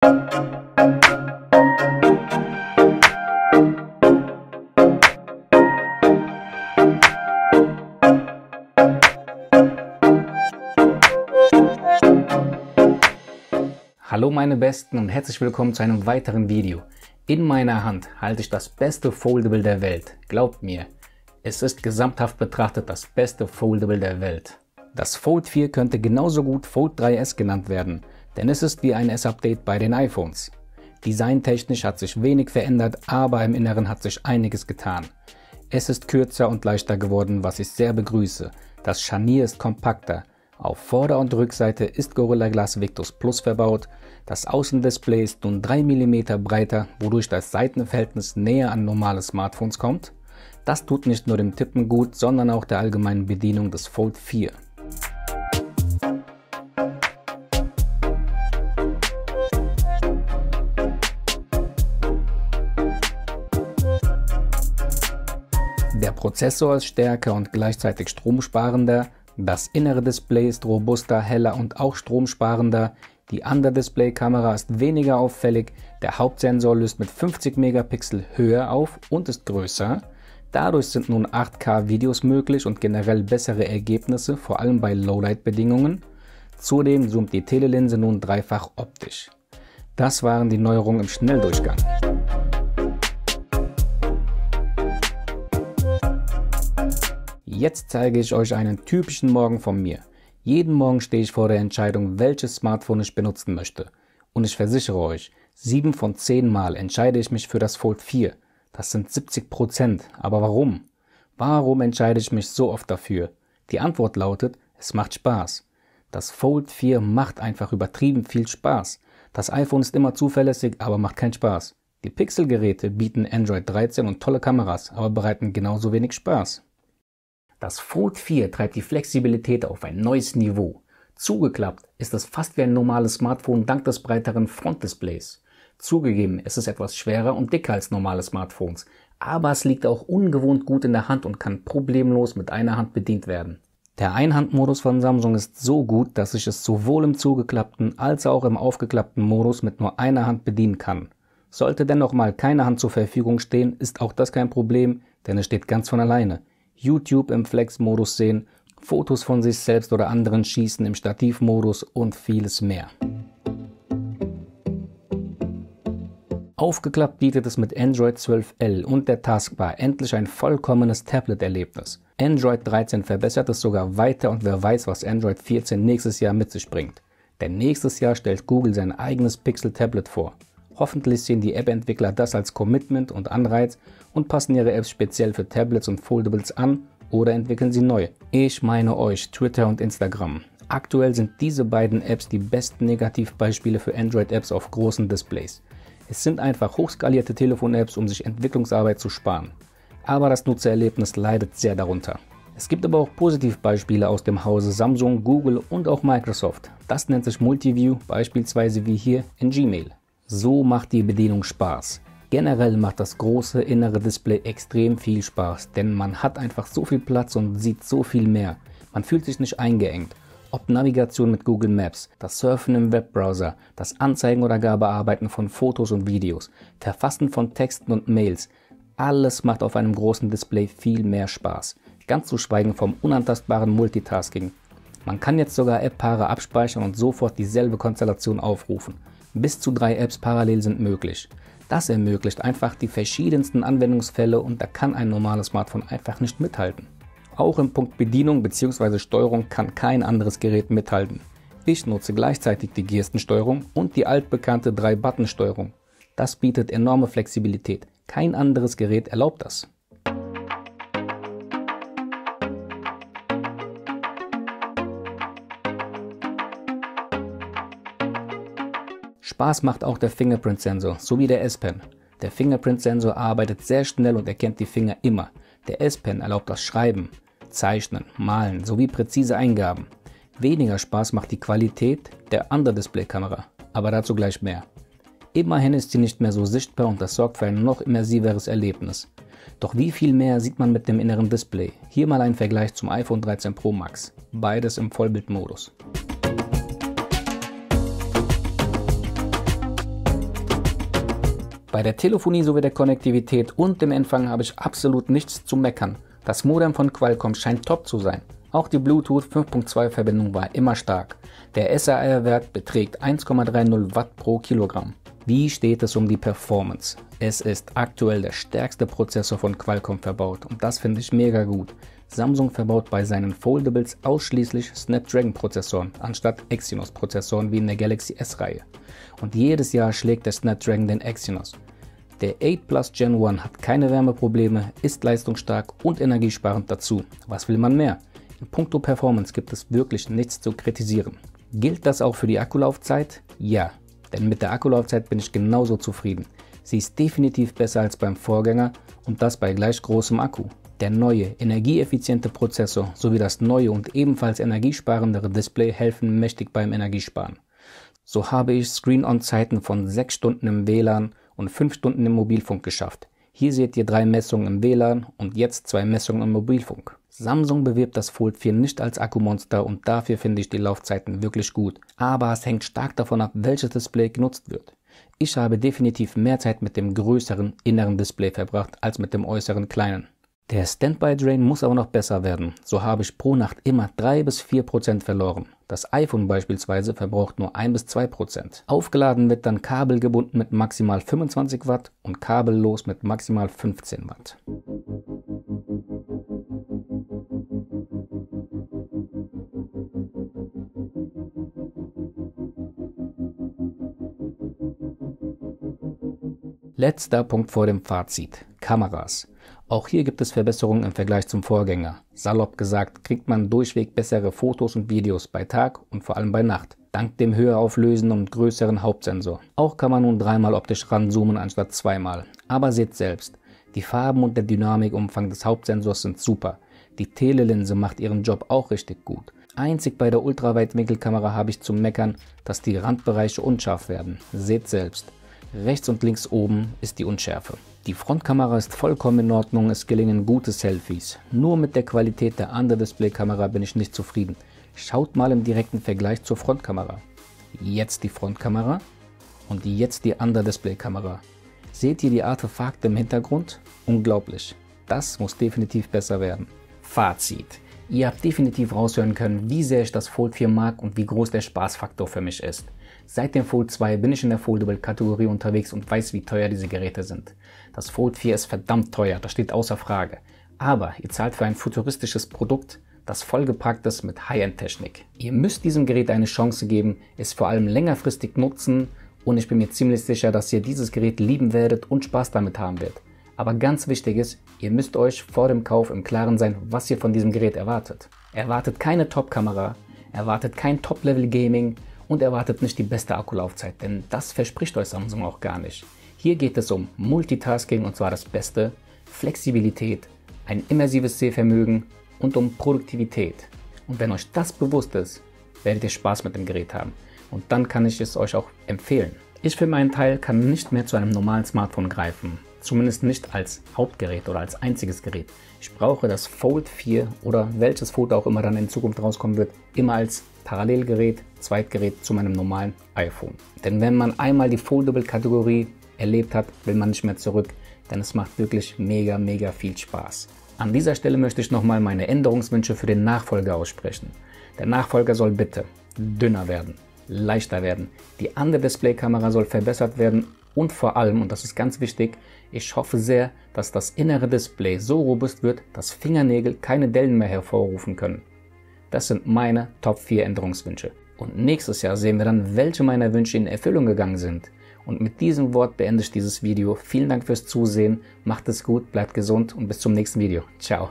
Hallo meine Besten und herzlich willkommen zu einem weiteren Video. In meiner Hand halte ich das beste Foldable der Welt. Glaubt mir, es ist gesamthaft betrachtet das beste Foldable der Welt. Das Fold 4 könnte genauso gut Fold 3S genannt werden, denn es ist wie ein S-Update bei den iPhones. Designtechnisch hat sich wenig verändert, aber im Inneren hat sich einiges getan. Es ist kürzer und leichter geworden, was ich sehr begrüße. Das Scharnier ist kompakter. Auf Vorder- und Rückseite ist Gorilla Glass Victus Plus verbaut. Das Außendisplay ist nun 3 mm breiter, wodurch das Seitenverhältnis näher an normale Smartphones kommt. Das tut nicht nur dem Tippen gut, sondern auch der allgemeinen Bedienung des Fold 4. Der Prozessor ist stärker und gleichzeitig stromsparender. Das innere Display ist robuster, heller und auch stromsparender. Die Under-Display-Kamera ist weniger auffällig. Der Hauptsensor löst mit 50 Megapixel höher auf und ist größer. Dadurch sind nun 8K-Videos möglich und generell bessere Ergebnisse, vor allem bei Lowlight-Bedingungen. Zudem zoomt die Telelinse nun dreifach optisch. Das waren die Neuerungen im Schnelldurchgang. Jetzt zeige ich euch einen typischen Morgen von mir. Jeden Morgen stehe ich vor der Entscheidung, welches Smartphone ich benutzen möchte. Und ich versichere euch, 7 von 10 Mal entscheide ich mich für das Fold 4. Das sind 70%. Aber warum? Warum entscheide ich mich so oft dafür? Die Antwort lautet, es macht Spaß. Das Fold 4 macht einfach übertrieben viel Spaß. Das iPhone ist immer zuverlässig, aber macht keinen Spaß. Die Pixel-Geräte bieten Android 13 und tolle Kameras, aber bereiten genauso wenig Spaß. Das Fold 4 treibt die Flexibilität auf ein neues Niveau. Zugeklappt ist es fast wie ein normales Smartphone dank des breiteren Frontdisplays. Zugegeben, es ist etwas schwerer und dicker als normale Smartphones, aber es liegt auch ungewohnt gut in der Hand und kann problemlos mit einer Hand bedient werden. Der Einhandmodus von Samsung ist so gut, dass ich es sowohl im zugeklappten als auch im aufgeklappten Modus mit nur einer Hand bedienen kann. Sollte dennoch mal keine Hand zur Verfügung stehen, ist auch das kein Problem, denn es steht ganz von alleine. YouTube im Flex-Modus sehen, Fotos von sich selbst oder anderen schießen im Stativmodus und vieles mehr. Aufgeklappt bietet es mit Android 12L und der Taskbar endlich ein vollkommenes Tablet-Erlebnis. Android 13 verbessert es sogar weiter und wer weiß, was Android 14 nächstes Jahr mit sich bringt. Denn nächstes Jahr stellt Google sein eigenes Pixel-Tablet vor. Hoffentlich sehen die App-Entwickler das als Commitment und Anreiz und passen ihre Apps speziell für Tablets und Foldables an oder entwickeln sie neu. Ich meine euch, Twitter und Instagram. Aktuell sind diese beiden Apps die besten Negativbeispiele für Android-Apps auf großen Displays. Es sind einfach hochskalierte Telefon-Apps, um sich Entwicklungsarbeit zu sparen. Aber das Nutzererlebnis leidet sehr darunter. Es gibt aber auch Positivbeispiele aus dem Hause Samsung, Google und auch Microsoft. Das nennt sich Multiview, beispielsweise wie hier in Gmail. So macht die Bedienung Spaß. Generell macht das große innere Display extrem viel Spaß, denn man hat einfach so viel Platz und sieht so viel mehr. Man fühlt sich nicht eingeengt. Ob Navigation mit Google Maps, das Surfen im Webbrowser, das Anzeigen oder gar Bearbeiten von Fotos und Videos, Verfassen von Texten und Mails, alles macht auf einem großen Display viel mehr Spaß. Ganz zu schweigen vom unantastbaren Multitasking. Man kann jetzt sogar App-Paare abspeichern und sofort dieselbe Konstellation aufrufen. Bis zu 3 Apps parallel sind möglich. Das ermöglicht einfach die verschiedensten Anwendungsfälle und da kann ein normales Smartphone einfach nicht mithalten. Auch im Punkt Bedienung bzw. Steuerung kann kein anderes Gerät mithalten. Ich nutze gleichzeitig die Gestensteuerung und die altbekannte 3-Button-Steuerung. Das bietet enorme Flexibilität. Kein anderes Gerät erlaubt das. Spaß macht auch der Fingerprint-Sensor sowie der S-Pen. Der Fingerprint-Sensor arbeitet sehr schnell und erkennt die Finger immer. Der S-Pen erlaubt das Schreiben, Zeichnen, Malen sowie präzise Eingaben. Weniger Spaß macht die Qualität der Under-Display-Kamera, aber dazu gleich mehr. Immerhin ist sie nicht mehr so sichtbar und das sorgt für ein noch immersiveres Erlebnis. Doch wie viel mehr sieht man mit dem inneren Display? Hier mal ein Vergleich zum iPhone 13 Pro Max, beides im Vollbildmodus. Bei der Telefonie sowie der Konnektivität und dem Empfang habe ich absolut nichts zu meckern. Das Modem von Qualcomm scheint top zu sein. Auch die Bluetooth 5.2 Verbindung war immer stark. Der SAR-Wert beträgt 1,30 Watt pro Kilogramm. Wie steht es um die Performance? Es ist aktuell der stärkste Prozessor von Qualcomm verbaut und das finde ich mega gut. Samsung verbaut bei seinen Foldables ausschließlich Snapdragon-Prozessoren anstatt Exynos-Prozessoren wie in der Galaxy S-Reihe. Und jedes Jahr schlägt der Snapdragon den Exynos. Der 8 Plus Gen 1 hat keine Wärmeprobleme, ist leistungsstark und energiesparend dazu. Was will man mehr? In puncto Performance gibt es wirklich nichts zu kritisieren. Gilt das auch für die Akkulaufzeit? Ja, denn mit der Akkulaufzeit bin ich genauso zufrieden. Sie ist definitiv besser als beim Vorgänger und das bei gleich großem Akku. Der neue, energieeffiziente Prozessor sowie das neue und ebenfalls energiesparendere Display helfen mächtig beim Energiesparen. So habe ich Screen-On-Zeiten von 6 Stunden im WLAN und 5 Stunden im Mobilfunk geschafft. Hier seht ihr 3 Messungen im WLAN und jetzt 2 Messungen im Mobilfunk. Samsung bewirbt das Fold 4 nicht als Akkumonster und dafür finde ich die Laufzeiten wirklich gut. Aber es hängt stark davon ab, welches Display genutzt wird. Ich habe definitiv mehr Zeit mit dem größeren inneren Display verbracht als mit dem äußeren kleinen. Der Standby-Drain muss aber noch besser werden. So habe ich pro Nacht immer 3-4% verloren. Das iPhone beispielsweise verbraucht nur 1-2%. Aufgeladen wird dann kabelgebunden mit maximal 25 Watt und kabellos mit maximal 15 Watt. Letzter Punkt vor dem Fazit. Kameras. Auch hier gibt es Verbesserungen im Vergleich zum Vorgänger. Salopp gesagt kriegt man durchweg bessere Fotos und Videos bei Tag und vor allem bei Nacht, dank dem höher auflösenden und größeren Hauptsensor. Auch kann man nun 3-mal optisch ranzoomen anstatt 2-mal. Aber seht selbst, die Farben und der Dynamikumfang des Hauptsensors sind super. Die Telelinse macht ihren Job auch richtig gut. Einzig bei der Ultraweitwinkelkamera habe ich zu meckern, dass die Randbereiche unscharf werden. Seht selbst. Rechts und links oben ist die Unschärfe. Die Frontkamera ist vollkommen in Ordnung, es gelingen gute Selfies. Nur mit der Qualität der Under-Display-Kamera bin ich nicht zufrieden. Schaut mal im direkten Vergleich zur Frontkamera. Jetzt die Frontkamera und jetzt die Under-Display-Kamera. Seht ihr die Artefakte im Hintergrund? Unglaublich. Das muss definitiv besser werden. Fazit. Ihr habt definitiv raushören können, wie sehr ich das Fold 4 mag und wie groß der Spaßfaktor für mich ist. Seit dem Fold 2 bin ich in der Foldable-Kategorie unterwegs und weiß, wie teuer diese Geräte sind. Das Fold 4 ist verdammt teuer, das steht außer Frage. Aber ihr zahlt für ein futuristisches Produkt, das vollgepackt ist mit High-End-Technik. Ihr müsst diesem Gerät eine Chance geben, es vor allem längerfristig nutzen und ich bin mir ziemlich sicher, dass ihr dieses Gerät lieben werdet und Spaß damit haben werdet. Aber ganz wichtig ist, ihr müsst euch vor dem Kauf im Klaren sein, was ihr von diesem Gerät erwartet. Erwartet keine Top-Kamera, erwartet kein Top-Level-Gaming und erwartet nicht die beste Akkulaufzeit, denn das verspricht euch Samsung auch gar nicht. Hier geht es um Multitasking und zwar das Beste, Flexibilität, ein immersives Sehvermögen und um Produktivität. Und wenn euch das bewusst ist, werdet ihr Spaß mit dem Gerät haben und dann kann ich es euch auch empfehlen. Ich für meinen Teil kann nicht mehr zu einem normalen Smartphone greifen. Zumindest nicht als Hauptgerät oder als einziges Gerät. Ich brauche das Fold 4 oder welches Fold auch immer dann in Zukunft rauskommen wird, immer als Parallelgerät, Zweitgerät zu meinem normalen iPhone. Denn wenn man einmal die Foldable-Kategorie erlebt hat, will man nicht mehr zurück, denn es macht wirklich mega viel Spaß. An dieser Stelle möchte ich nochmal meine Änderungswünsche für den Nachfolger aussprechen. Der Nachfolger soll bitte dünner werden, leichter werden, die Under-Display-Kamera soll verbessert werden und vor allem, und das ist ganz wichtig, ich hoffe sehr, dass das innere Display so robust wird, dass Fingernägel keine Dellen mehr hervorrufen können. Das sind meine Top 4 Änderungswünsche. Und nächstes Jahr sehen wir dann, welche meiner Wünsche in Erfüllung gegangen sind. Und mit diesem Wort beende ich dieses Video. Vielen Dank fürs Zusehen, macht es gut, bleibt gesund und bis zum nächsten Video. Ciao.